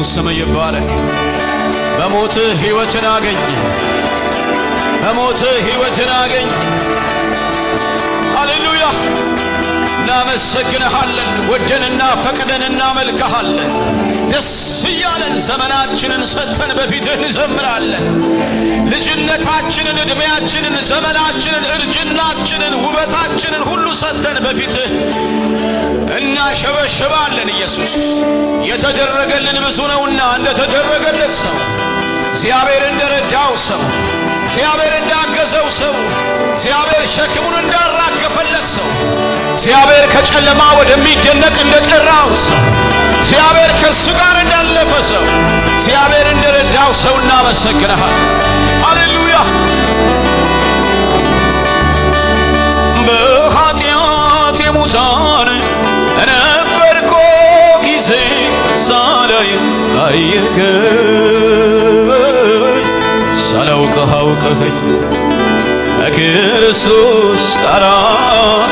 ኢየሱስ ስም ይባረክ። በሞትህ ሕይወትን አገኘ፣ በሞትህ ሕይወትን አገኘ። ሃሌሉያ! እናመሰግንሃለን። ወደንና ፈቅደን እናመልክሃለን። ደስ እያለን ዘመናችንን ሰጥተን በፊትህ እንዘምራለን። ልጅነታችንን፣ ዕድሜያችንን፣ ዘመናችንን፣ እርጅናችንን፣ ውበታችንን ሁሉ ሰጥተን በፊትህ እናሸበሽባለን። ኢየሱስ የተደረገልን ብዙ ነውና እንደተደረገለት ሰው፣ እግዚአብሔር እንደረዳው ሰው፣ እግዚአብሔር እንዳገዘው ሰው፣ እግዚአብሔር ሸክሙን እንዳራገፈለት ሰው፣ እግዚአብሔር ከጨለማ ወደሚደነቅ እንደጠራው ሰው፣ እግዚአብሔር ከእሱ ጋር እንዳለፈ ሰው፣ እግዚአብሔር እንደረዳው ሰው እናመሰግንሃል። ሃሌሉያ! በኃጢአት የሙታን ነበርኩ ጊዜ ሳላይ አየኸኝ፣ ሳላውቅህ አውቀኸኝ፣ ከክርስቶስ ጋር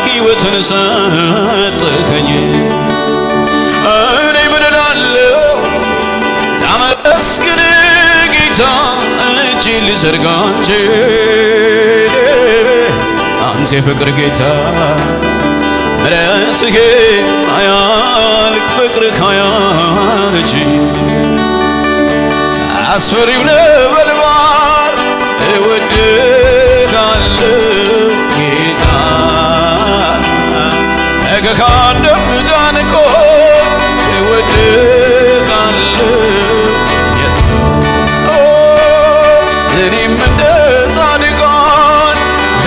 ሕይወትን ሰጠኸኝ። እኔ ምን እላለሁ ላመስግን ጌታ፣ እጄን ልዘርጋ እንጂ አንተ የፍቅር ጌታ፣ ምሕረትህ አያልቅ ፍቅርህ አያረጅ። አስፈሪው ነበልባል እወድሃለሁ ጌታ፣ ነገ ካንዳንቆ እወድሃለሁ ኢየሱስ። እኔም እንደ ጻድቃን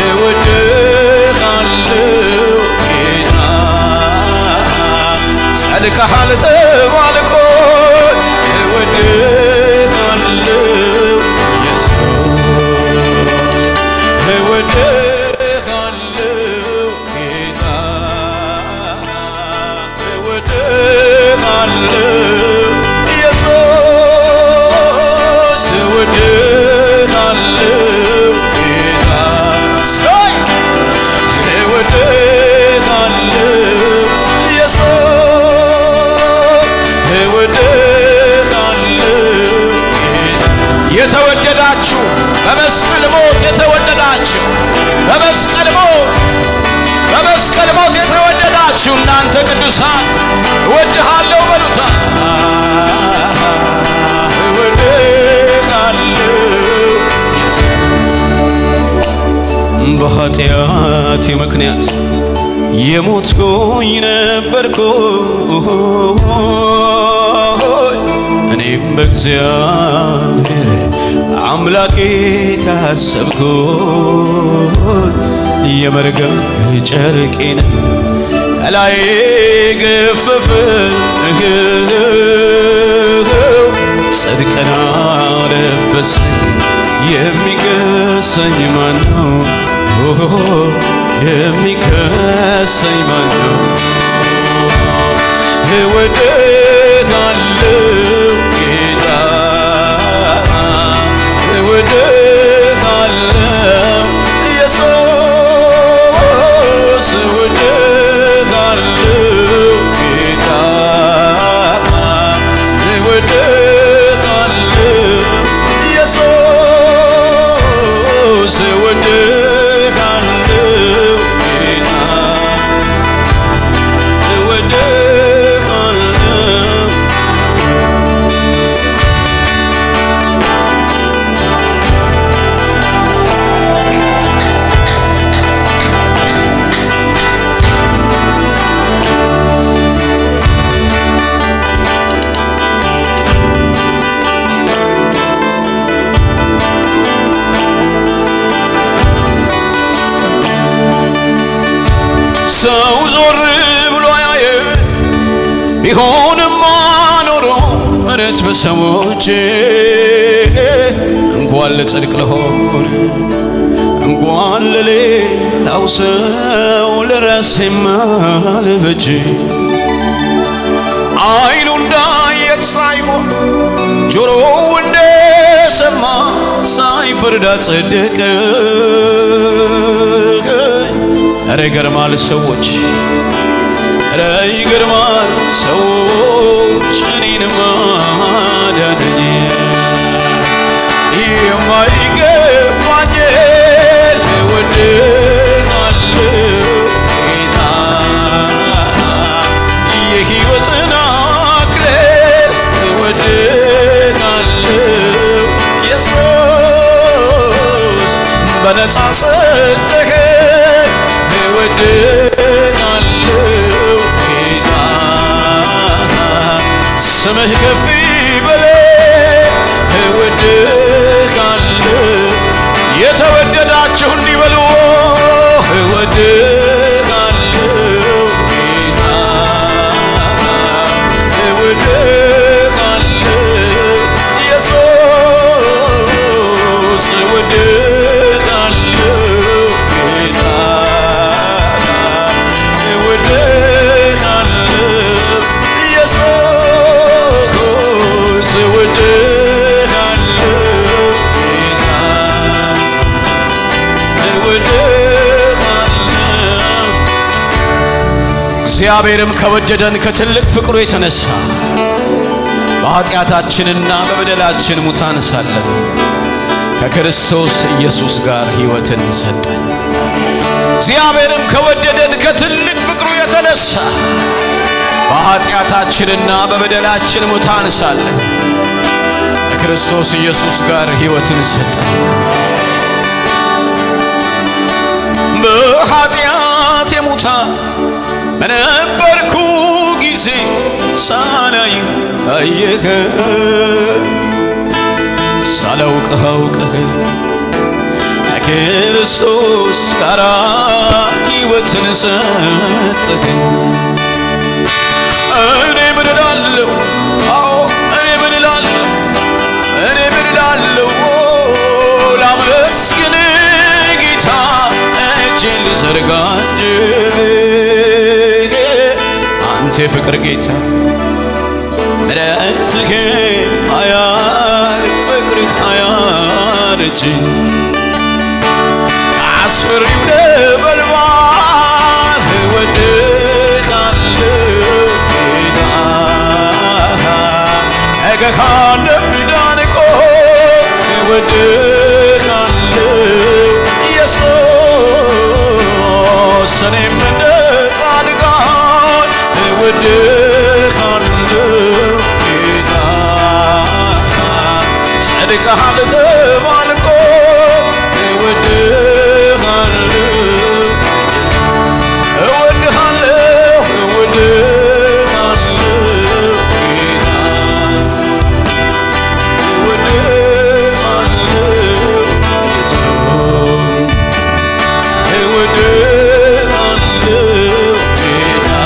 እወድሃለሁ ጌታ፣ ጸድቀሃል ተባልኮ እወድሃለሁ ኢየሱስ፣ እወድሃለሁ ጌታ፣ እወድሃለሁ ኢየሱስ፣ እወድሃለሁ ጌታ፣ እወድሃለሁ ኢየሱስ፣ እወድሃለሁ ጌታ። የተወደዳችሁ በመስቀል ሞት የተወደዳችሁ በመስቀል ሞት የተወደዳችሁ እናንተ ቅዱሳን እወድሃለሁ በሉታ። እወድሃለሁ በኃጢአቴ ምክንያት የሞትኩኝ ነበርኩ፣ እኔም በእግዚአብሔር አምላኬ ታሰብኩኝ። የመርገም ጨርቄን ከላይ ገፈፍህ፣ ጽድቅን አለበስህ። የሚከሰኝ ማነው? የሚከሰኝ ማነው? እወድሃለሁ ጌታ፣ እወድሃለሁ ኢየሱስ፣ እወድሃለሁ ጌታ፣ እወድሃለሁ ኢየሱስ፣ እወድሃለሁ ጌታ፣ እወድሃለሁ። ሰው ዞር ብሎ ያየ ቢሆንም ኖሮ ምሕረት በሰዎች እንኳን ለጽድቅ ለሆነ እንኳን ለሌላው ሰው ለራሴም አልበጅ። አይኑ እንዳየች ሳይሆን ጆሮው እንደሰማ ሳይፈርድ አጸደቀ። ኧረ ይገርማል ሰዎች ይገርማል ሰዎች እኔን ማዳነኝ የማይገባኝን እወድሃለሁ ጌታ የሕይወትን አክሊል እወድሃለሁ ኢየሱስ በነፃ ሰጠኸኝ እወድሃለሁ ጌታ ስምህ ከፍ ይበል እወድሃለሁ የተወደዳችሁ እንዲበሉ እወድሃለሁ ጌታ እወድሃለሁ ኢየሱስ እወድሃለሁ ጌታ እወድሃለሁ ኢየሱስ እወድሃለሁ ጌታ እወድሃለሁ እግዚአብሔርም ከወደደን ከትልቅ ፍቅሩ የተነሳ በኃጢአታችንና በበደላችን ሙታን ሳለን ከክርስቶስ ኢየሱስ ጋር ሕይወትን ሰጠን። እግዚአብሔርም ከወደደን ከትልቅ ፍቅሩ የተነሳ በኃጢአታችንና በበደላችን ሙታን ሳለን ከክርስቶስ ኢየሱስ ጋር ሕይወትን ሰጠን። በኃጢአቴ ሙታን በነበርኩ ጊዜ ሳላይ አየኸኝ ሳላውቅህ አውቀኸኝ ከክርስቶስ ጋር ሕይወትን ሰጠኸኝ። እኔ ምን እላለሁ? አዎ እኔ ምን እላለሁ? እኔ ምን እላለሁ? ላመስግን ጌታ እጄን ልዘርጋ እንጂ አንተ ፍቅር ጌታ ምሕረትህ አያልቅ ፍቅርህ አያረጅ አስፈሪው ነበልባል እወድሃለሁ ጌታ ከገሃነም ዳንቆ እወድሃለሁ ኢየሱስ እኔም እንደ ጻድቃን እወድሃለሁ ጌታ ጸድቀሃል ተባልኮ እወድሃለሁ እወድሃለሁ እወድሃለሁ ጌታ እወድሃለሁ እወድሃለሁ ጌታ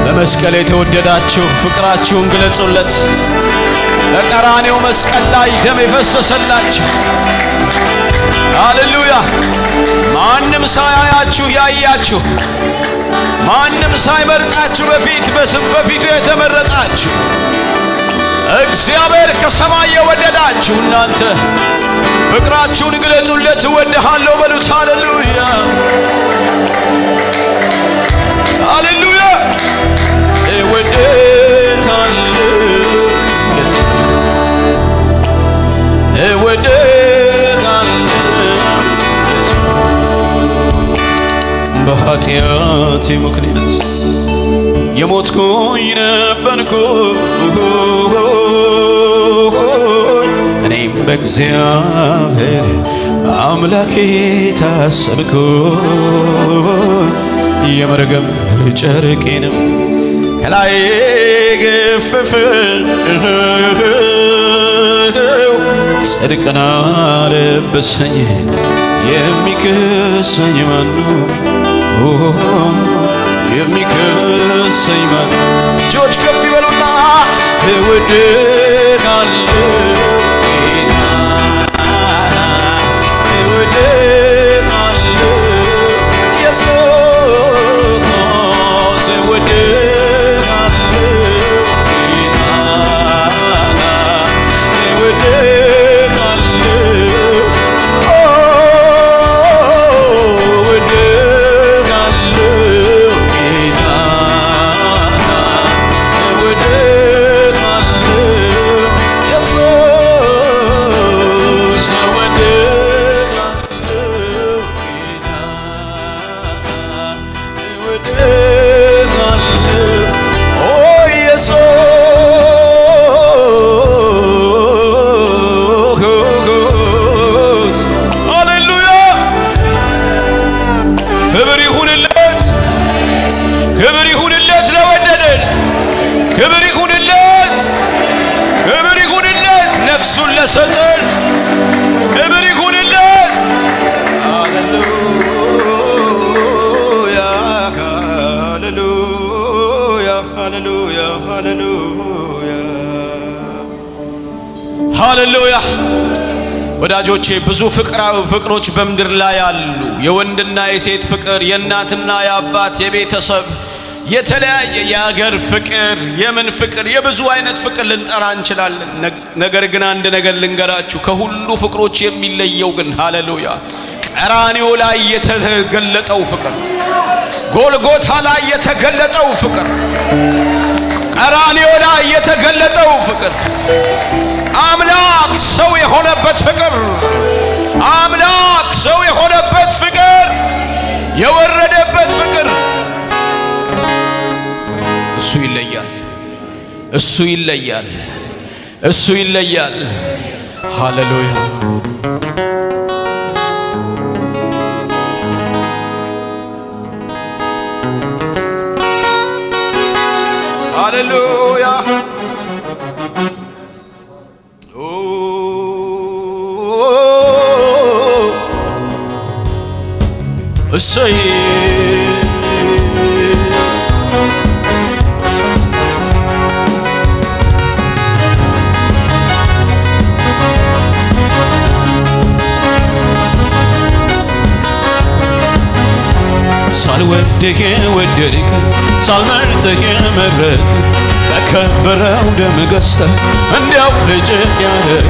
በመስቀል የተወደዳችሁ ፍቅራችሁን ግለጹለት። በቀራኔው መስቀል ላይ ደም የፈሰሰላችሁ ሃሌሉያ! ማንም ሳያያችሁ ያያችሁ፣ ማንም ሳይመርጣችሁ በፊቱ የተመረጣችሁ እግዚአብሔር ከሰማይ የወደዳችሁ እናንተ ፍቅራችሁን ግለጹለት። እወድሃለሁ በሉት። ሃሌሉያ! ሃሌሉያ! እወድሃለሁ እወድሃለሁ በኃጢአቴ ምክንያት የሞትኩኝ ነበርኩኝ እኔም በእግዚአብሔር አምላኬ ታሰብኩኝ የመርገም ጨርቄንም ከላይ ገፈፈው ጽድቅን አለበሰኝ የሚከሰኝ ማነው? የሚከሰኝ ማነው? እጆች ከፍ ይበሉና እወድሃለሁ ጌታ እወድሃለሁ ኢየሱስ ሃሌሉያ። ወዳጆቼ ብዙ ፍቅሮች በምድር ላይ አሉ። የወንድና የሴት ፍቅር፣ የእናትና የአባት የቤተሰብ የተለያየ የሀገር ፍቅር፣ የምን ፍቅር፣ የብዙ አይነት ፍቅር ልንጠራ እንችላለን። ነገር ግን አንድ ነገር ልንገራችሁ፣ ከሁሉ ፍቅሮች የሚለየው ግን ሃሌሉያ ቀራንዮ ላይ የተገለጠው ፍቅር፣ ጎልጎታ ላይ የተገለጠው ፍቅር፣ ቀራንዮ ላይ የተገለጠው ፍቅር፣ አምላክ ሰው የሆነበት ፍቅር፣ አምላክ ሰው የሆነበት ፍቅር፣ የወረደበት ፍቅር እሱ ይለያል፣ እሱ ይለያል፣ እሱ ይለያል። ሃሌሉያ ሃሌሉያ እሰይ ሳልወድህ ወደድክ ሳልመርጥህ መረጥክ በከበረው ደም ገዝተህ እንዲያው ልጅህ ያደረግ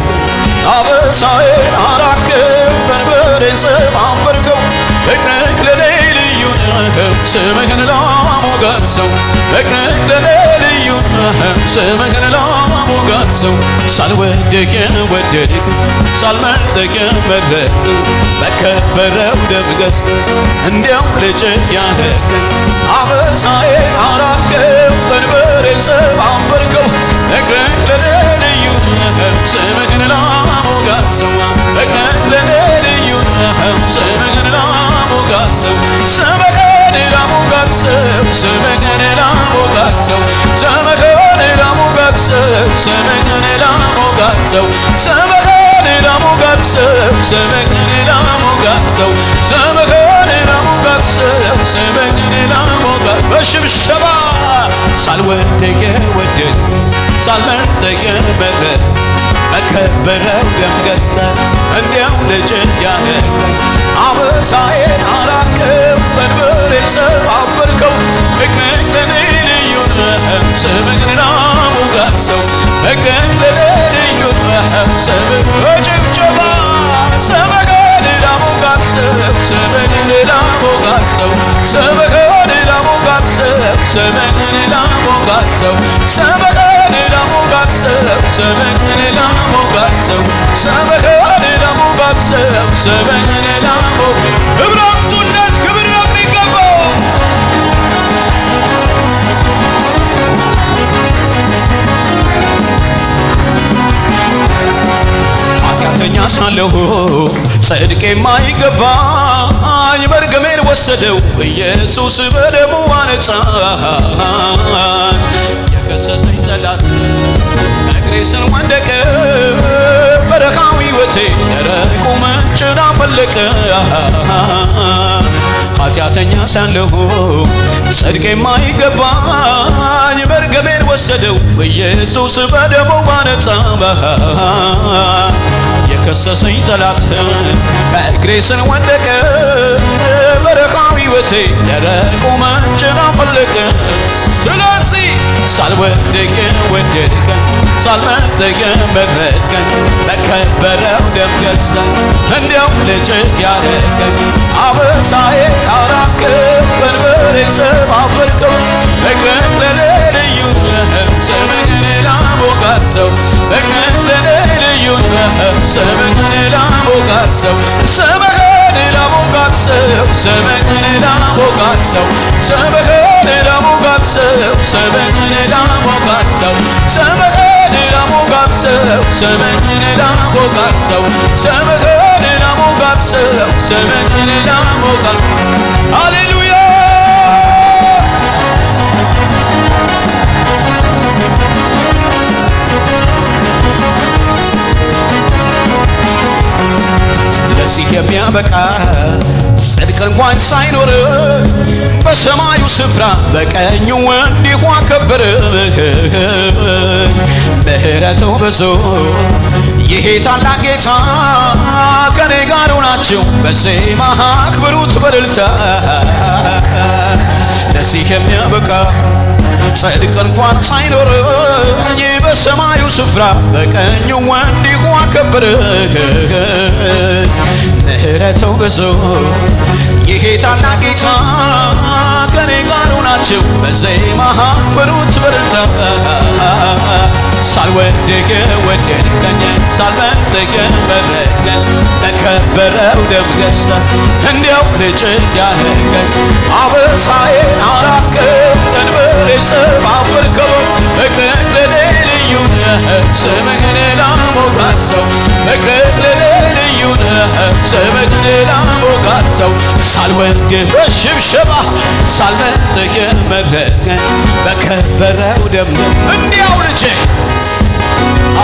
አበሳዬን አራቅህ በርበሬን ሰባበርከው ፍቅርህ ለኔ ልዩ ነው ስምህን ላሞጋግሰው ፍቅርህ ለኔ ልዩ ነው ስምህን ላሞጋግሰው ሳልወድህ ወደድክ ሳልመርጥህ መረጥክ በከበረው ደም ገዝተህ እንዲያው ልጅህ ያደረግ አበሳዬን አራቅህ በርበሬን ሰባበርከው ፍቅርህ ለኔ ልዩ ነው ስምህን ላሞጋግሰው ፍቅርህ ለኔ ልዩ ነው ስምህን ላሞጋግሰው ስምህን ላሞጋግሰው ስምህን ላሞጋግሰው ስምህን ላሞጋግሰው ስምህን ላሞጋግሰው ስምህን ላሞጋግሰው ስምህን ላሞጋግሰው ስምህን ላሞጋግሰው ስምህን ላሞጋግሰው በሽብሸባ ሳልወድህ ወደድክ ሳልመርጥህ መረጥክ በከበረው ደም ገዝተህ እንዲያው ልጅህ ያደረግ አበሳዬን አራቅህ በርበሬን ሰባበርከው ፍቅርህ ለኔ ልዩ ነው ስምህን ላሞጋግሰው ፍቅርህ ለኔ ልዩ ነው ስምህን በጭብጨባ ስምህን ላሞጋግሰው ስምህን ላሞጋግሰው ስምህን ላሞጋግሰው ስምህን ላሞጋግሰው ስምህን ላሞጋግሰው ስምህን ላሞጋግሰው ስምህን ላሞጋግሰው ስምህን ላሞጋግሰው ክብር አምጡለት፣ ክብር ነው የሚገባው። ኃጢአተኛ ሳለሁ ጽድቅ የማይገባኝ መርገሜን ወሰደው ኢየሱስ በደሙ አነጻኝ። የከሰሰኝ ጠላት እግሬ ስር ወደቀ በረሃው ሕይወቴ ደረቁ ምንጭን አፈለቀ። ኃጢአተኛ ሳለሁ ጽድቅ የማይገባኝ መርገሜን ወሰደው ኢየሱስ በደሙ አነጻኝ። የከሰሰኝ ጠላት ከእግሬ ስር ወደቀ በረሃው ሕይወቴ ደረቁ ምንጭን አፈለቀ። ስለዚህ ሳልወድህ ወደድከኝ ሳልመርጥህ መረጥከኝ በከበረው ደም ገዝተህ እንዲያው ልጅህ ያደረገኝ አበሳዬን አራቅህ በርበሬን ሰባበርከው ፍቅርህ ለኔ ልዩ ነው ስምህን ላሞጋግሰው ፍቅርህ ለኔ ልዩ ነው ስምህን ላሞጋግሰው ስምህን ላሞጋግሰው ስምህን ላሞጋግሰው ስምህን ላሞጋግሰው ስምህን ላሞጋግሰው ስምህን ላሞጋግሰው ስምህን ላሞጋግሰው ስምህን ላሞጋግሰው ስምህን ላሞጋግሰው ሃሌሉያ ለዚህ የሚያበቃ ጽድቅ እንኳን ሳይኖር በሰማዩ ስፍራ በቀኙ እንዲሁ አከበረኝ። ምሕረቱ ብዙ ይሄ ታላቅ ጌታ ከኔ ጋር ናቸው በዜማ አክብሩት በእልልታ። ለዚህ የሚያበቃ ጽድቅ እንኳን ሳይኖረኝ በሰማዩ ስፍራ በቀኙ እንዲሁ አከበረኝ። ምሕረቱ ብዙ ይሄ ታላቅ ጌታ ከኔ ጋር ናቸው በዜማ አክብሩት በእልልታ። ሳልወድህ ወደድከኝ ሳልመርጥህ መረጥከኝ ለከበረው ደም ገዝተህ እንዲያው ልጅ ያደረገኝ አበሳዬን አራቅህ ቀንበሬን ሰባበርከው ፍቅርህ ለኔ ልዩ ነው ስምህን ላሞጋግሰው ፍቅርህ ለኔ ልዩ ነው ስምህን ላሞጋግሰው። ሳልወድህ በሽብሸባ ሳልመርጥህ መረጥከኝ በከበረው ደም ገዝተህ እንዲያው ልጅ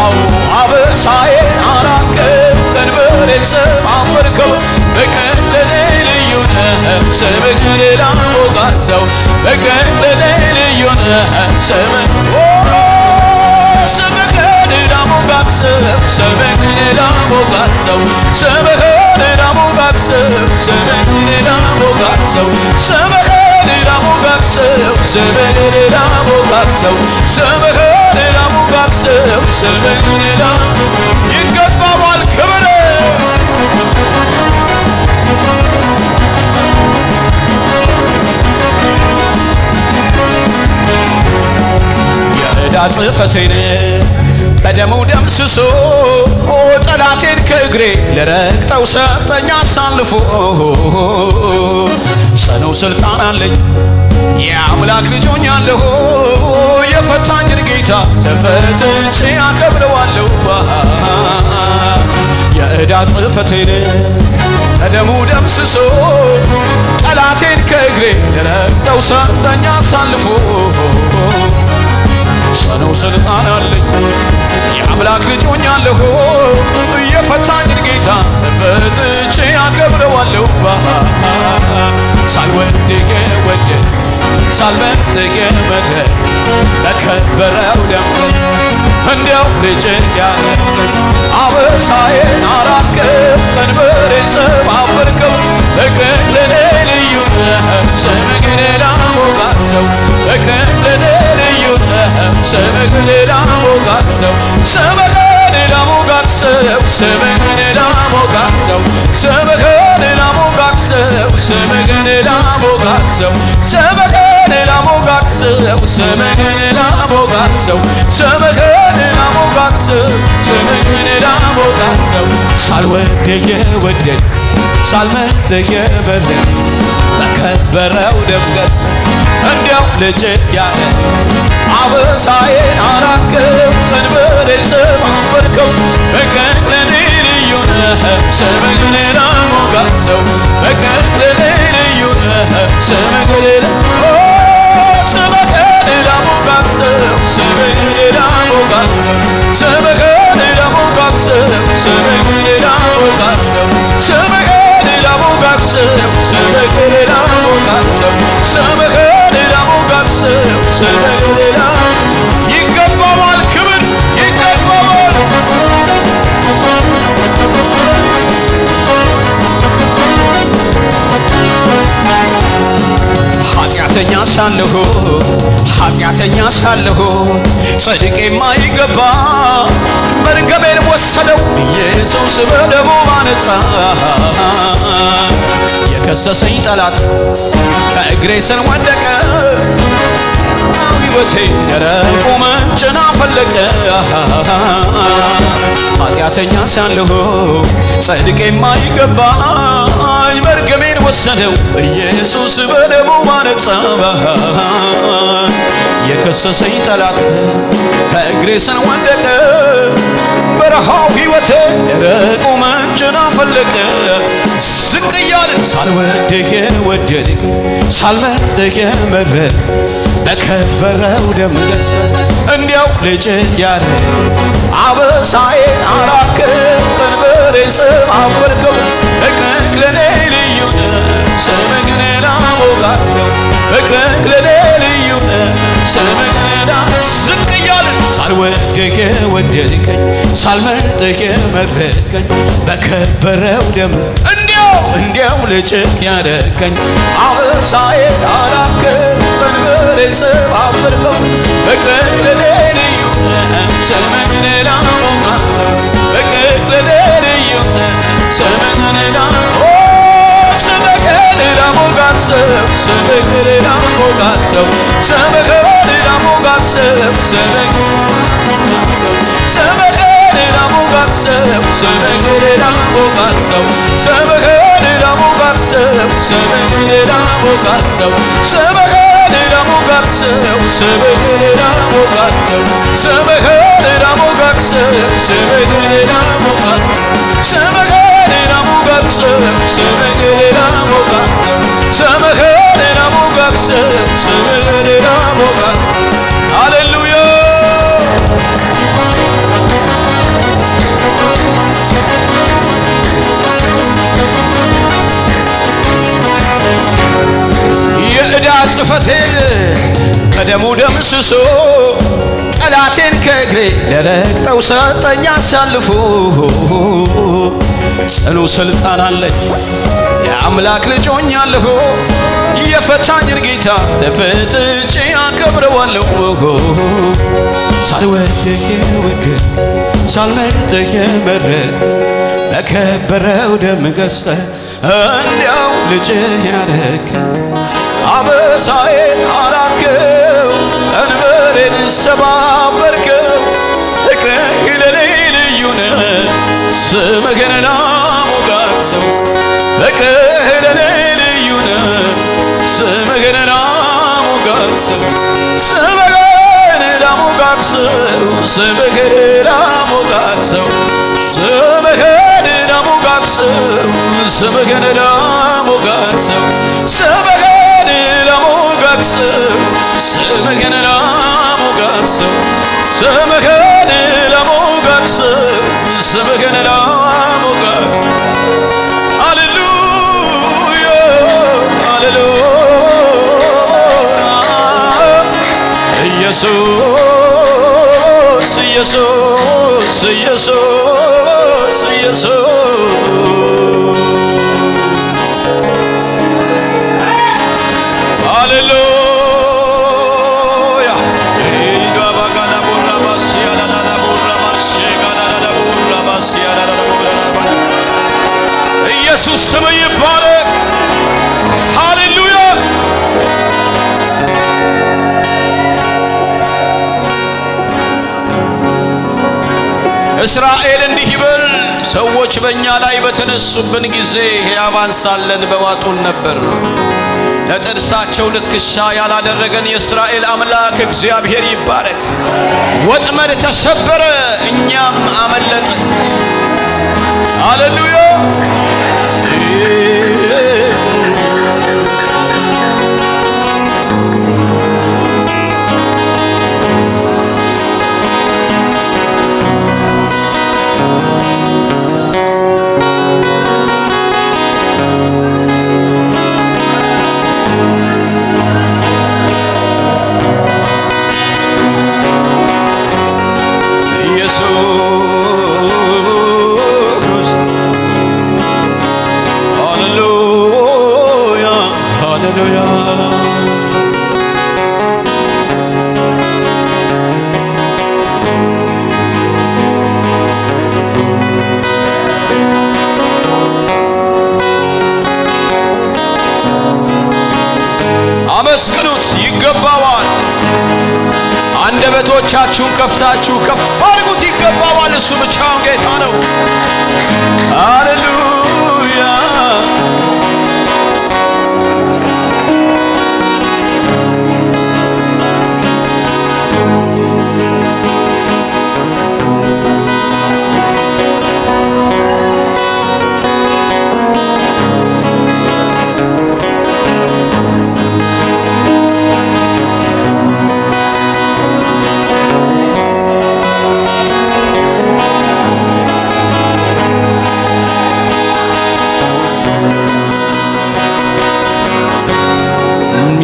አው አበሳዬን አራቅህ ቀንበሬን ሰባበርከው ፍቅርህ ለኔ ልዩ ነው ስምህን ላሞጋግሰው ፍቅርህ ለኔ ልዩ ነው ስምህን ላሞጋግሰው ስምህን ላሞጋግሰው ስምህን ላሞጋግሰው ስምህን ላሞጋግሰው ስምህን ላሞጋግሰው ስምህን ላሞጋግሰው ስምህን ላሞጋግሰው ስምህን ይገባዋል ክብር። የዕዳ ጽሕፈቴን በደሙ ደምስሶ ጠላቴን ከእግሬ ልረግጠው ሰጠኝ አሳልፎ። ጽኑ ስልጣን አለኝ የአምላክ ልጅ ሆኛለሁ የፈታኝን ጌታ ተፈትቼ አከብረዋለሁ። የዕዳ ጽሕፈቴን በደሙ ደምስሶ ጠላቴን ከእግሬ ልረግጠው ሰጠኝ አሳልፎ። ጽኑ ስልጣን አለኝ የአምላክ ልጅ ሆኛለሁ የፈታኝን ጌታ ተፈትቼ አከብረዋለሁ። ሳልወድህ ወደድከኝ ሳልመርጥህ መረጥከኝ በከበረው ደም እንዲያው ልጅ ያደረገኝ አበሳዬን አራቅህ ቀንበሬን ሰባበርከው ፍቅርህ ለኔ ልዩ ነው ስምህን ላሞጋግሰው ፍቅርህ ለኔ ልዩ ነው ስምህን ላሞጋግሰው ስምህን ላሞጋግሰው ስምህን ላሞጋግሰው ስምህን ላሞጋግሰው ስምህን ላሞጋግሰው ስምህን ላሞጋግሰው ስምህን ላሞጋግሰው ስምህን ላሞጋግሰው ስምህን ላሞጋግሰው። ሳልወድህ ወደድከኝ ሳልመርጥህ መረጥከኝ በከበረው ደም ገዝተህ እንዲያው ልጅ ያደረገኝ አበሳዬን አራቅህ ቀንበሬን ሰባበርከው ፍቅርህ ለኔ ልዩ ነው ስምህን ላሞጋግሰው ፍቅርህ ለኔ ልዩ ነው ስምህን ላሞጋግሰው ስምህን ላሞጋግሰው ስምህን ላሞጋግሰው ስምህን ላሞጋግሰው ስምህን ላሞጋግሰው ስምህን ላሞጋግሰው ስምህን ላሞጋግሰው ስምህን ይገባዋል ክብር ይገባዋል። ኃጢአተኛ ሳለሁ ጽድቅ የማይገባ መርገሜን ወሰደው ኢየሱስ በደሙ አነጻ። የከሰሰኝ ጠላት ከእግሬ ስር ወደቀ ሕይወቴ ደረቁ ምንጭን አፈለቀ። ኃጢአተኛ ሳለሁ ጽድቅ የማይገባኝ መርገሜን ወሰደው ኢየሱስ በደሙ አነጻ። የከሰሰኝ ጠላት ከእግሬ ስር ወደቀ በረሃው ሕይወቴ ደረቁ ምንጭን አፈለቀ። ዝቅ እያልን ሳልወድህ ወደድከኝ ሳልመርጥህ መረጥከኝ በከበረው ደም ገዝተህ እንዲያው ልጅ ያደረገኝ አበሳዬን አራቅህ ቀንበሬን ሰባበርከው ፍቅርህ ለኔ ልዩ ነው ስምህን ላሞጋግሰው ሳልወድህ የወደድከኝ ሳልመርጥህ የመረጥከኝ በከበረው ደም እንዲያው ልጅህ ያደረከኝ አበሳዬን አራቅከው ቀንበሬን ሰባበርከው ፍቅርህ ለኔ ልዩ ስምህን ላሞጋግሰው ፍቅርህ ለኔ ልዩ ስምህን ላሞጋግሰው ስምህን ላሞጋግሰው ስምህን ላሞጋግሰው ስምህን ላሞጋግሰው ስምህን ላሞጋግሰው ስምህን ላሞጋግሰው ስምህን ላሞጋግሰው ስምህን ላሞጋግሰው ስምህን ላሞጋግሰው ስምህን ላሞጋግሰው ስምህን ላሞጋግሰው ስምህን ላሞጋግሰው ስምህን ላሞጋግሰው ስምህን ላሞጋግሰው ስምህን ላሞጋግሰው ሃሌሉያ የዕዳ ጽሕፈቴን በደሙ ደምስሶ ጠላቴን ከእግሬ ለረግጠው ሰጠኝ አሳልፎ ጽኑ ስልጣን አለኝ የአምላክ ልጅ ሆኛለሁ የፈታኝን ጌታ ተፈትቼ አከብረዋለሁ ሳልወድህ የወደድከኝ ሳልመርጥህ የመረጥከኝ በከበረው ደም ገዝተህ እንዲያው ልጅህ ያደረከኝ አበሳዬን አራቅከው ቀንበሬን ሰባበርከው ፍቅርህ ለኔ ልዩ ነው ስምህን ላሞጋግሰው ፍቅርህ ለኔ ልዩ ነው ስምህን ላሞጋግሰው ስምህን ላሞጋግሰው ስምህን ላሞጋግሰው ስምህን ላሞጋግሰው ስምህን ላሞጋግሰው ስምህን ላሞጋግሰው ስምህን ላሞጋግሰው ስምህን ላሞጋግሰው ስምህን ላሞጋግሰው ሃሌሉያ ሃሌሉያ ኢየሱስ ኢየሱስ ኢየሱስ ኢየሱስ ሃሌሉያ ኢንዷባጋና ቦራባሲያ ላላላ ቦራባሲያ ላላላ ቦራባሲያ ላላላ ቦራባሲያ ኢየሱስ ስም ይባረክ ሃሌሉያ እስራኤል እንዲህ ይበል ሰዎች በእኛ ላይ በተነሱብን ጊዜ ሕያዋን ሳለን በዋጡን ነበር ለጥርሳቸው ንክሻ ያላደረገን የእስራኤል አምላክ እግዚአብሔር ይባረክ ወጥመድ ተሰበረ እኛም አመለጥን ሃሌሉያ አመስግኑት ይገባዋል አንደበቶቻችሁን ከፍታችሁ ከፍ አድርጉት ይገባዋል እሱ ብቻውን ጌታ ነው ሃሌሉያ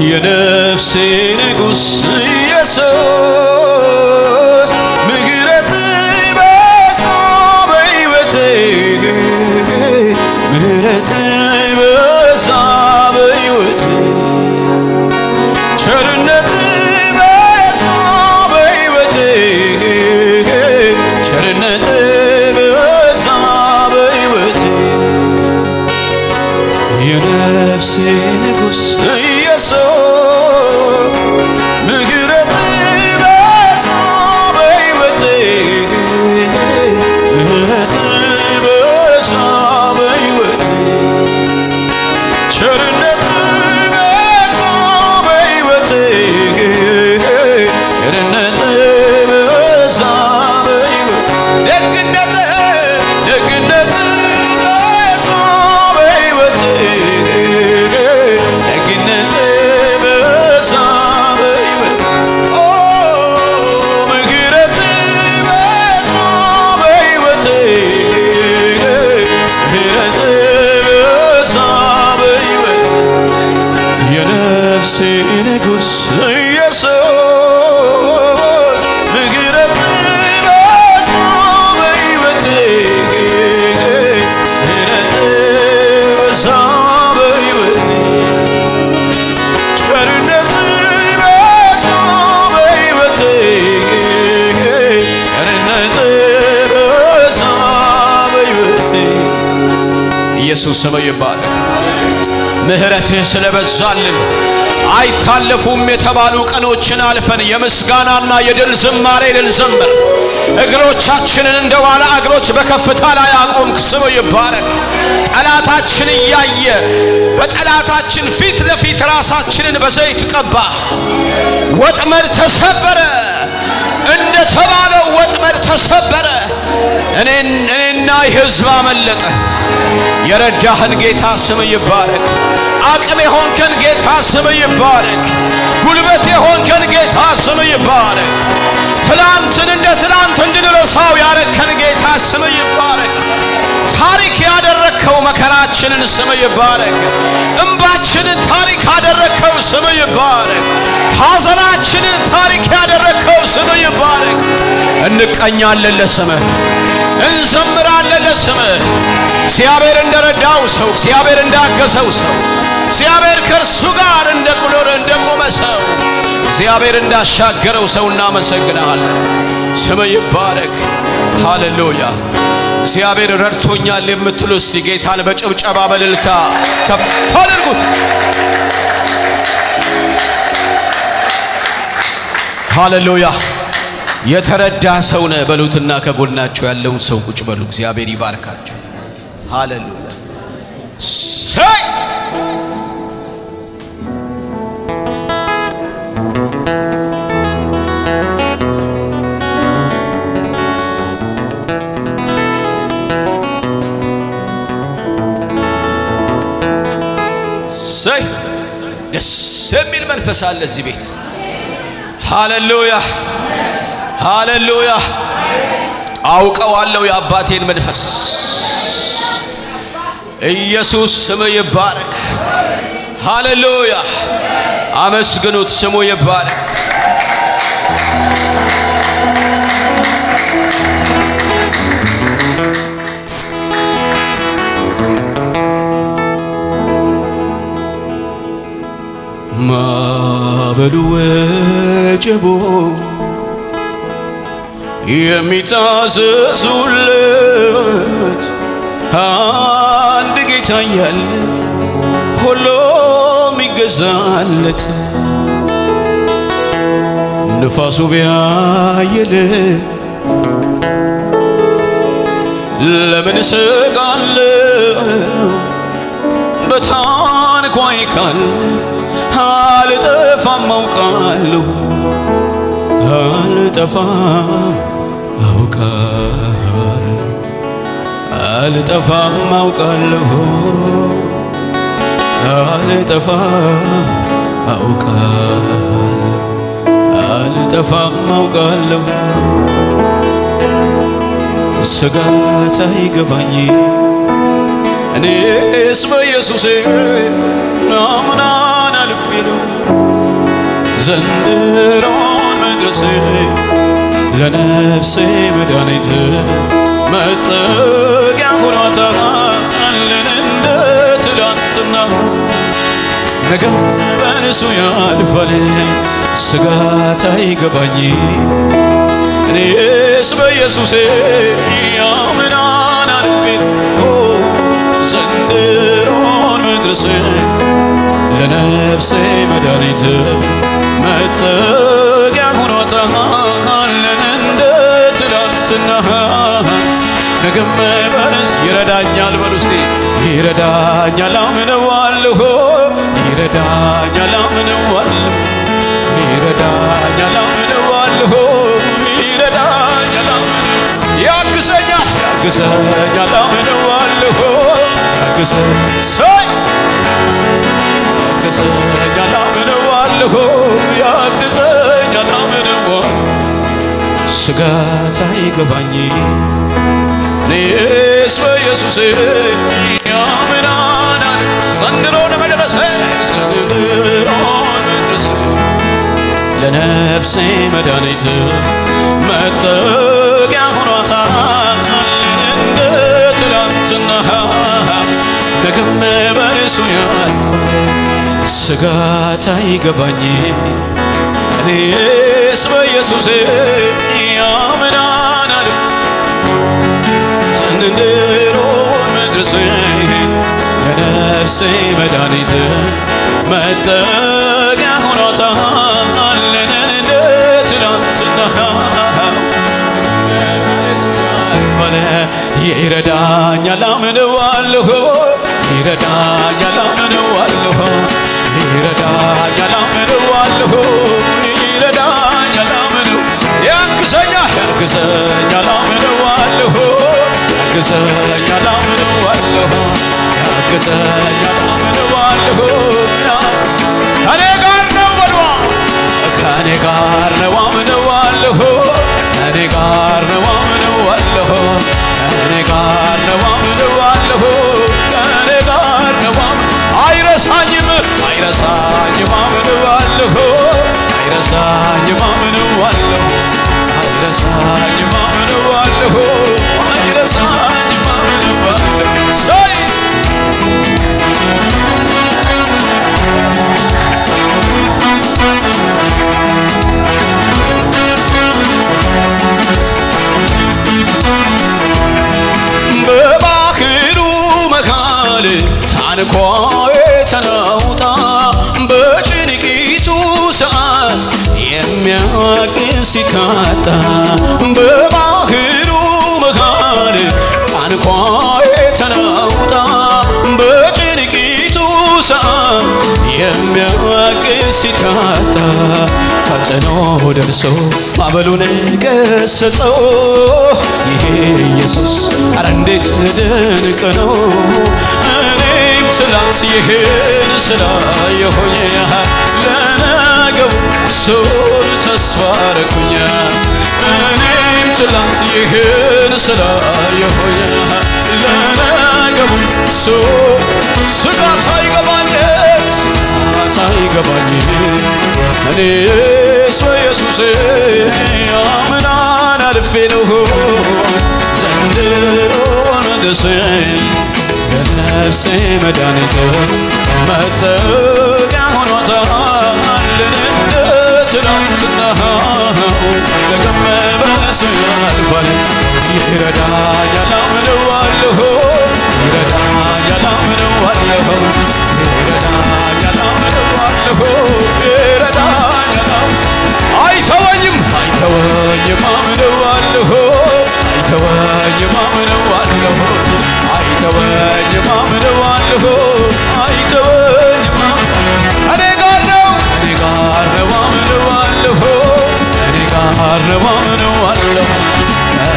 የነፍሴ ንጉሥ ኢየሱስ ንጉሥ ኢየሱስ ምሕረት በዛ በሕይወቴ ምሕረት በዛ በሕይወቴ ቸርነት በዛ በሕይወቴ ቸርነት በዛ በሕይወቴ ደግነት ደግነት በዛ በሕይወቴ ደግነት በዛ በሕይወቴ ኦ ምሕረት በዛ በሕይወቴ ምሕረት በዛ በሕይወቴ የነፍሴ ንጉሥ ኢየሱስ ምሕረት በዛ በሕይወቴ ምሕረት በዛ በሕይወቴ ቸርነት በዛ በሕይወቴ ቸርነት በዛ በሕይወቴ ኢየሱስ ስም ይባረክ። ምሕረትህ ስለበዛልን አይታለፉም የተባሉ ቀኖችን አልፈን የምስጋናና የድል ዝማሬ ልንዘምር እግሮቻችንን እንደ ዋላ እግሮች በከፍታ ላይ አቆምክ። ስም ይባረክ። ጠላታችን እያየ በጠላታችን ፊት ለፊት ራሳችንን በዘይት ቀባ። ወጥመድ ተሰበረ፣ እንደተባለው ወጥመድ ተሰበረ። እኔና ሕዝብ አመለጠ። የረዳህን ጌታ ስም ይባረክ። አቅም የሆንከን ጌታ ስም ይባረክ። ጉልበት የሆንከን ጌታ ስም ይባረክ። ትላንትን እንደ ትላንት እንድንረሳው ያረከን ጌታ ስም ይባረክ። ታሪክ ያደረከው መከራችንን ስም ይባረክ። እንባችንን ታሪክ ያደረከው ስም ይባረክ። ሐዘናችንን ታሪክ ያደረከው ስም ይባረክ። እንቀኛለን ለስምህ፣ እንዘምራለን ለስምህ። እግዚአብሔር እንደረዳው ሰው፣ እግዚአብሔር እንዳገዘው ሰው፣ እግዚአብሔር ከእርሱ ጋር እንደቆመ ሰው፣ እግዚአብሔር እንዳሻገረው ሰው እናመሰግናለን። ስም ይባረክ። ሃሌሉያ። እግዚአብሔር ረድቶኛል የምትሉ እስቲ ጌታን በጭብጨባ በእልልታ ከፍ አድርጉት። ሃሌሉያ። የተረዳ ሰው ነህ በሉትና ከጎናቸው ያለውን ሰው ቁጭ በሉ። እግዚአብሔር ይባርካቸው። ሃሌሉያ። ሰይ ሰይ ደስ የሚል መንፈስ አለ እዚህ ቤት። ሃሌሉያ ሃሌሉያ። አውቀዋለሁ የአባቴን መንፈስ። ኢየሱስ ስሙ ይባረክ። ሃሌሉያ። አመስግኑት፣ ስሙ ይባረክ። ማዕበሉ ወጀቡ የሚታዘዙለት አንድ ጌታ ያለ ሁሉም ይገዛለት። ንፋሱ ቢያይልን ለምን እሰጋለሁ? በታንኳይ ካለ አልጠፋም አውቃለሁ፣ አልጠፋም አውቃለሁ፣ አልጠፋም አውቃለሁ፣ አልጠፋም አውቃለሁ፣ አልጠፋም አውቃለሁ። ስጋት አይገባኝ እኔስ በኢየሱሴ አምናን አልፌ ነው ዘንድሮን መድረሴ ለነፍሴ መድኃኒት መጠጊያ ሆኗታልን እንደ ትላንትና ነገም በንሱ ያልፋል ስጋት አይገባኝ እኔስ በኢየሱሴ አምናን አልፌ ዘንድሮን መድረስ ለነፍሴ መድኃኒት መጠጊያ ሆኖታል እንደ ትናንትና ነገም በርስ ይረዳኛል በሉ እስቲ ይረዳኛል አምነዋለሁ ይረዳኛል አምነዋለሁ ይረዳኛል አምነዋለሁ ይረዳኛል ያግዘኛል ያግዘኛል አምነዋለሁ ያግዘኛል አምነዋለሁ ያግዘኛል አምነዋለሁ ስጋት አይገባኝ እኔስ በኢየሱስ ያምናናል ዘንድሮን መድረስ ለነፍሴ መድኃኒት መጠጊያ ሆኗታል እንደ ትላንትና ነገም በእርሱ ያልፋል ስጋት አይገባኝ እኔስ በኢየሱስ ያምናናል ዘንድሮን መድረስ ለነፍሴ መድኃኒት መጠጊያ ሆኗታል እንደ ትናንትና ይረዳኛል አምነዋለሁ ይረዳኛል አምነዋለሁ ይረዳኛል አምነዋለሁ ይረዳኛል አምነው ያግዘኛል ያግዘኛል አምነዋለሁ ያግዘኛል አምነዋለሁ ያግዘኛል አምነዋለሁ ከኔ ጋር ነው በሏ ከኔ ጋር ነው አምነዋለሁ ከኔ ጋር ነው አምነዋለሁ ከኔ ጋር ነው አምነዋለሁ ከኔ ጋር ነው አይረሳኝም አይረሳኝም አምነዋለሁ አይረሳኝም አምነዋለሁ አይረሳኝም አምነዋለሁ አይረሳኝም አምነዋለሁ ሰይ በባህሩ መካከል ታንኳዬ ተናውጣ በጭንቂቱ ሰዓት የሚያግዝ ሲታጣ በባህሩ መካከል ታንኳዬ ተናውጣ በጭንቂቱ ሰዓት የሚያግዝ ሲታጣ ፈጥኖ ደርሶ ማዕበሉን ገሰጸው ይሄ ኢየሱስ ኧረ እንዴት ድንቅ ነው እኔም ትላንት ይህን ስላየሁኝ ለነገው እሱን ተስፋ አረኩኝ እኔም ትላንት ይህን ስላየሁኝ ለነገው እሱ ስጋት አይገባኝም ስጋት አይገባኝም እኔስ በኢየሱስ አምናን አልፌ ነው ዘንድሮን መድረስ ለነፍሴ መድኃኒት መጠጊያ ሆኗታል እንደ ትናንትና ነገም በእርሱ ያልፋል ይረዳኛል አምነዋለሁ ይረዳኛል አምነዋለሁ ይረዳኛል አምነዋለሁ ይረዳኛል አይተወኝም አይተወኝም አምነዋለሁ አይተወኝም አምነዋለሁ አይተወኝም አምነዋለሁ አይተወኝም እኔ ጋር ነው አምነዋለሁ እኔ ጋር ነው አምነዋለሁ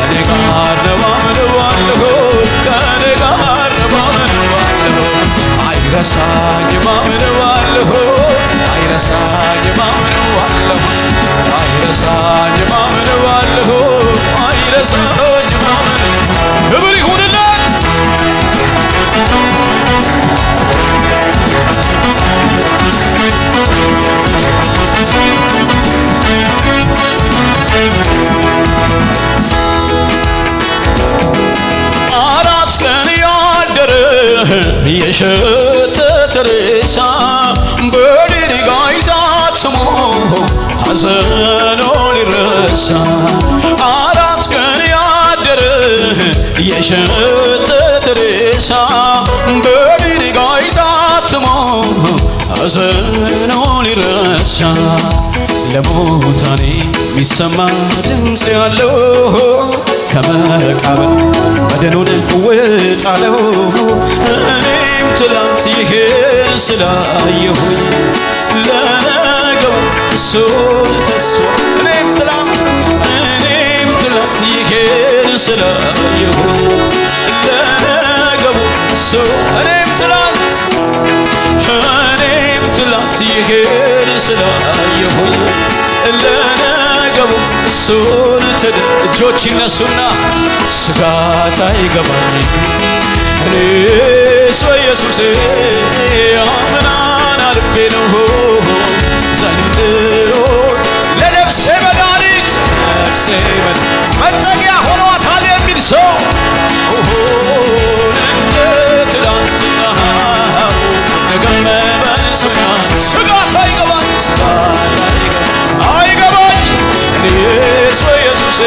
እኔ ጋር ነው አምነዋለሁ ከእኔ ጋር ነው አምነዋለሁ አይረሳኝም አምነዋለሁ አይረሳኝም አምነዋለሁ አይረሳኝም አምነዋለሁ አይረሳኝም ክብር ይሁንለት አራት ቀን ያደረ የሸተተ ሬሳ በድንጋይ ታትሞ ሐዘኑ ሊረሳ አራት ቀን ያደረ የሸተተ ሬሳ በድንጋይ ሐዘኑ ሊረሳ ለሙታኔ ሚሰማ ድምፅ ያለው ከመቃብር በደኑን እወጣለሁ እኔም ትላንት ይሄን ስላየሁኝ ለነገው እሱን ተስፋ እኔም ትላንት ይሄን ስላየሁኝ ለነገው እሱ እኔም ትላንት ይሄን ስላየሁኝ ለነገው እሱን እጆች ይነሱና ስጋት አይገባኝ እኔስ በኢየሱሴ አምናን አልፌ ነው ዘንድሮ ለነፍሴ መድኃኒት መጠጊያ ሆኗታል የሚል ሰው እንደ ትላንትና ነገም በስጋት ስጋት አይገባኝ እኔስ በኢየሱሴ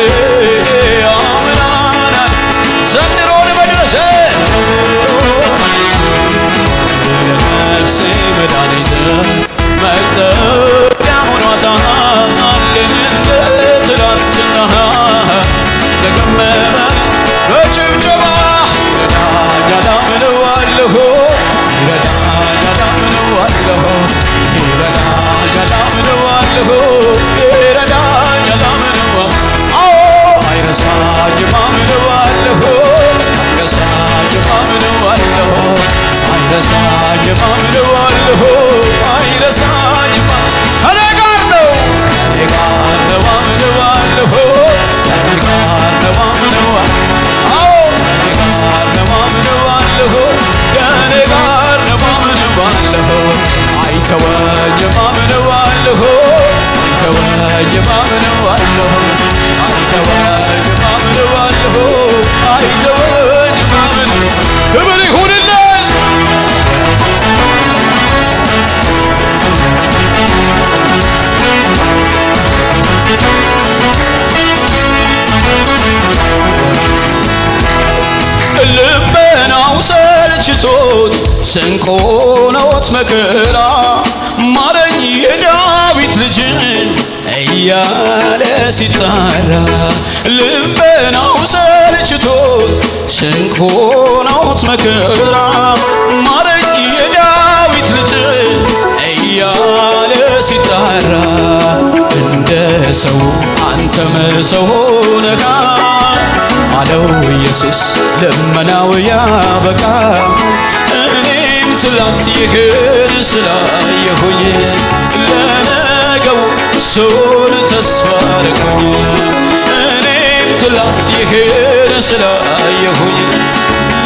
አምናን ዘንድሮን መድረሴ ለነፍሴ መድኃኒት መጠጊያ ሆኗታል እንደ ትላንትና ነገም በጭብጨባ ይረዳኛል አምነዋለሁ ይረዳኛል አምነዋለሁ ይረዳኛል አምነዋለሁ ይረዳኛል አምነዋለሁ አዎ አይረሳኝም አምነዋለሁ አይረሳኝም አምነዋለሁ አይረሳኝም አምነዋለሁ አይረሳኝም ከኔ ጋር ነው አምነዋለሁ ከኔ ጋር ነው አምነዋለሁ አዎ ከኔ ጋር ነው አምነዋለሁ ከኔ ጋር ነው አምነዋለሁ አይተወኝም አምነዋለሁ አይተወኝም አምነዋለሁ አይተወኝም አምነዋለሁ አይተወኝም አምነዋለሁ ክብር ይሁንለት ልመናው ሰልችቶት ስንቅ ሆኖት መከራ ማረኝ የዳዊት ልጅ እያለ ሲጣራ ልመናው ሰልችቶት ስንቅ ሆኖት መከራ ማረኝ የዳዊት ልጅ እያለ ሲጣራ እንደ ሰው አንተም ሰው ሆነሃል አለው ኢየሱስ ልመናው ያበቃ እኔም ትላንት ይህን ስላየሁኝ ለነገው እሱን ተስፋ አደረግኩኝ እኔም ትላንት ይህን ስላየሁኝ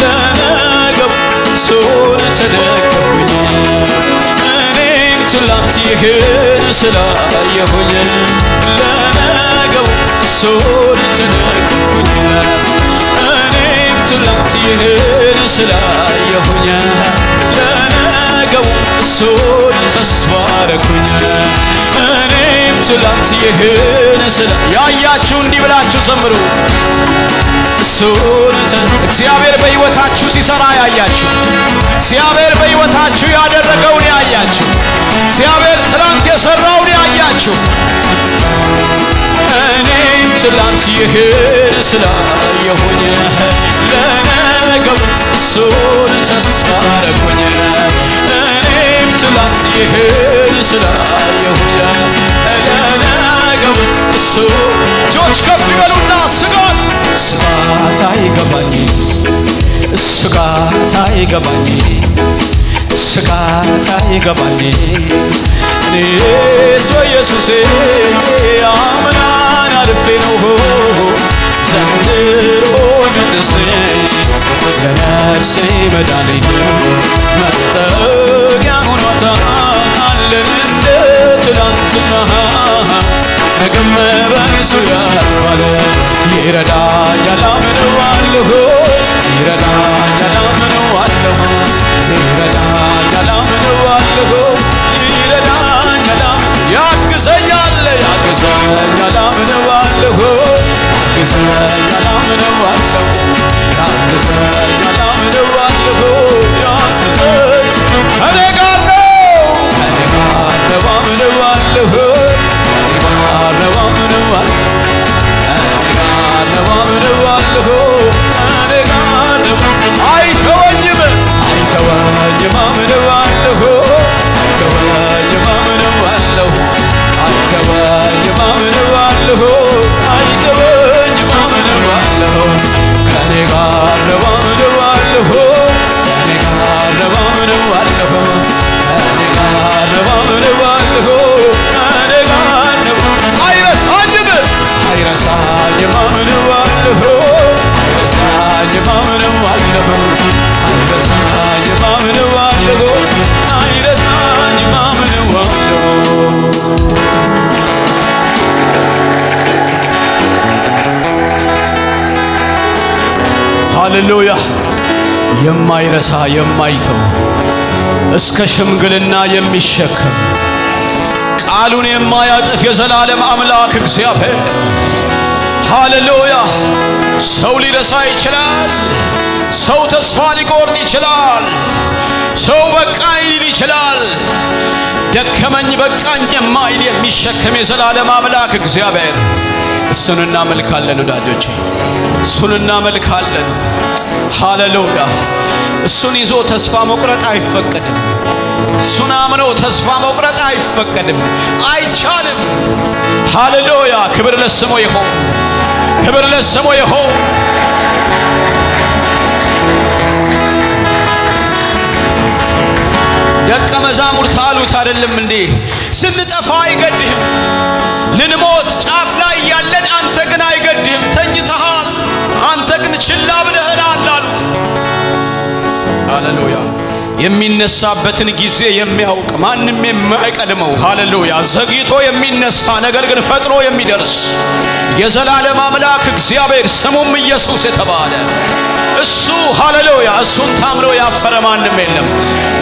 ለነገው እሱን ተደገፍኩኝ እኔም ትላንት ይህን ስላየሁኝ ለነገው እሱን ተደገፍኩኝ እኔም ትላንት ይህን ስላየሁኝ ለነገው እሱን ተስፋ አደረግኩኝ እኔም ትላንት ይህን ያያችሁ እንዲህ ብላችሁ ዘምሩ እሱን እግዚአብሔር በሕይወታችሁ ሲሰራ ያያችሁ እግዚአብሔር በሕይወታችሁ ያደረገውን ያያችሁ እግዚአብሔር ትላንት የሰራውን ያያችሁ እኔም ትላንት ይህን ስላየሁኝ ለነገው እሱን ተስፋ አደረግኩኝ እኔም ትላንት ይህን ስላየሁኝ ለነገው እሱ እጆች ከፍ ይበሉና ስጋት አይገባኝ ስጋት አይገባኝ ስጋት አይገባኝ እኔስ በኢየሱሴ አምናን አልፌ ነው ዘንድሮ መድረሴ ለነፍሴ መድኃኒት መጠጊያ ሆኗታል እንደ ትላንትና ነገም በእርሱ ያልፋል ይረዳኛል አምነዋለሁ ይረዳኛል አምነዋለሁ ይረዳኛል አምነዋለሁ ይረዳኛል ያግዘኛል አምነዋለሁ ያግዘኛል አምነዋለሁ ያግዘኛል አምነዋለሁ ያግዘኛል ከኔ ጋር ነው ከኔ የማይረሳ የማይተው እስከ ሽምግልና የሚሸከም ቃሉን የማያጥፍ የዘላለም አምላክ እግዚአብሔር ሃሌሉያ። ሰው ሊረሳ ይችላል። ሰው ተስፋ ሊቆርጥ ይችላል። ሰው በቃኝ ሊል ይችላል። ደከመኝ በቃኝ የማይል የሚሸከም የዘላለም አምላክ እግዚአብሔር እሱን እናመልካለን ወዳጆቼ፣ እሱን እናመልካለን። ሃሌሉያ። እሱን ይዞ ተስፋ መቁረጥ አይፈቀድም። እሱን አምኖ ተስፋ መቁረጥ አይፈቀድም፣ አይቻልም። ሃሌሉያ። ክብር ለስሙ ይሁን፣ ክብር ለስሙ ይሁን። ደቀ መዛሙርት አሉት አይደለም እንዴ ስንጠፋ አይገድህም፣ ልንሞት ጫፍ ላይ ያለን አንተ ግን አይገድህም፣ ተኝተሃል፣ አንተ ግን ችላ ብለህናል አሉት። ሃሌሉያ። የሚነሳበትን ጊዜ የሚያውቅ ማንም የማይቀድመው ሃሌሉያ፣ ዘግይቶ የሚነሳ ነገር ግን ፈጥኖ የሚደርስ የዘላለም አምላክ እግዚአብሔር ስሙም ኢየሱስ የተባለ እሱ ሃሌሉያ። እሱን ታምኖ ያፈረ ማንም የለም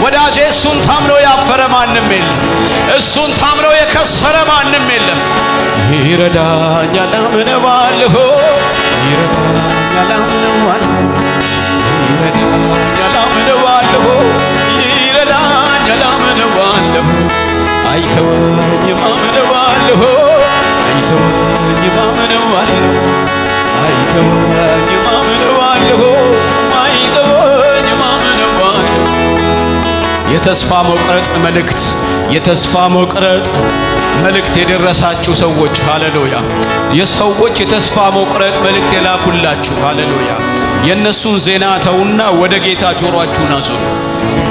ወዳጄ፣ እሱን ታምኖ ያፈረ ማንም የለም። እሱን ታምኖ የከሰረ ማንም የለም። ይረዳኛል አምነዋለሁ፣ ይረዳኛል አምነዋለሁ፣ ይረዳኛል አምነዋለሁ፣ ይረዳኛል አምነዋለሁ፣ አይተወኝም አምነዋለሁ፣ አይተወኝም አምነዋለሁ፣ አይተወኝም አምነዋለሁ፣ አይተወኝም አምነዋለሁ። የተስፋ መቁረጥ መልእክት፣ የተስፋ መቁረጥ መልእክት የደረሳችሁ ሰዎች ሃሌሉያ፣ የሰዎች የተስፋ መቁረጥ መልእክት የላኩላችሁ ሃሌሉያ፣ የነሱን ዜና ተውና ወደ ጌታ ጆሮአችሁን አዙሩ።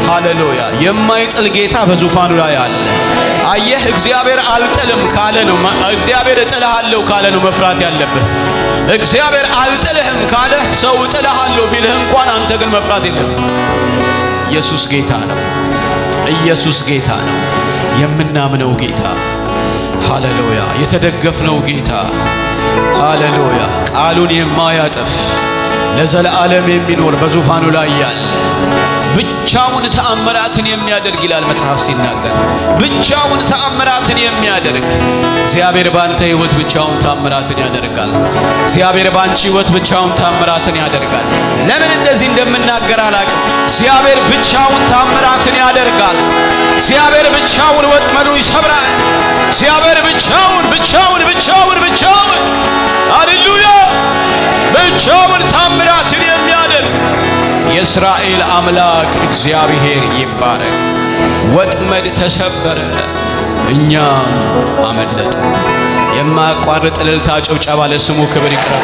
ሃሌሉያ። የማይጥል ጌታ በዙፋኑ ላይ አለ። አየህ፣ እግዚአብሔር አልጥልም ካለ ነው፣ እግዚአብሔር እጥልሃለሁ ካለ ነው መፍራት ያለብህ። እግዚአብሔር አልጥልህም ካለ ሰው እጥልሃለሁ ቢልህ እንኳን አንተ ግን መፍራት የለብህ። ኢየሱስ ጌታ ነው። ኢየሱስ ጌታ ነው። የምናምነው ጌታ ሃሌሉያ፣ የተደገፍነው ጌታ ሃሌሉያ፣ ቃሉን የማያጥፍ ለዘላለም የሚኖር በዙፋኑ ላይ ያለ ብቻውን ተአምራትን የሚያደርግ ይላል መጽሐፍ ሲናገር። ብቻውን ተአምራትን የሚያደርግ እግዚአብሔር ባንተ ሕይወት ብቻውን ተአምራትን ያደርጋል። እግዚአብሔር ባንቺ ሕይወት ብቻውን ተአምራትን ያደርጋል። ለምን እንደዚህ እንደምናገር አላውቅም። እግዚአብሔር ብቻውን ተአምራትን ያደርጋል። እግዚአብሔር ብቻውን ወጥመዱን ይሰብራል። እግዚአብሔር ብቻውን ሃሌሉያ ብቻውን ተአምራትን የሚያደርግ የእስራኤል አምላክ እግዚአብሔር ይባረክ። ወጥመድ ተሰበረ፣ እኛም አመለጠ። የማያቋርጥ እልልታ ጭብጨባ ለስሙ ክብር ይቅረብ።